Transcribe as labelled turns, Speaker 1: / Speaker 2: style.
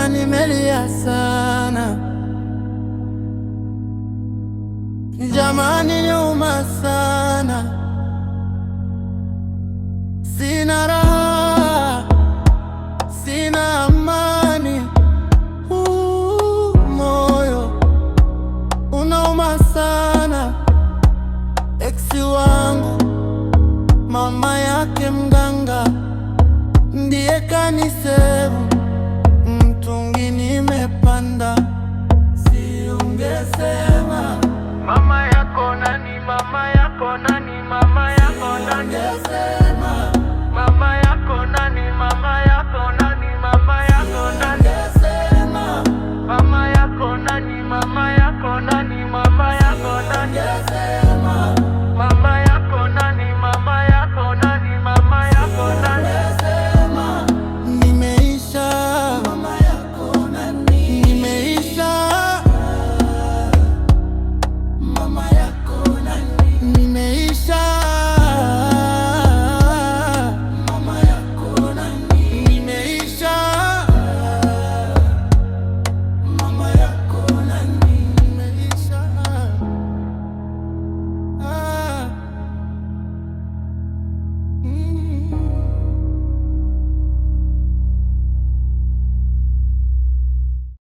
Speaker 1: nimelia sana jamani, nyuma sana. Sina raha, sina amani, moyo unauma sana. Eksi wangu mama yake mganga ndiye kanisevu, mtungi nimepanda, si ungesema
Speaker 2: mama yako nani, mama yako nani, mama yako nani.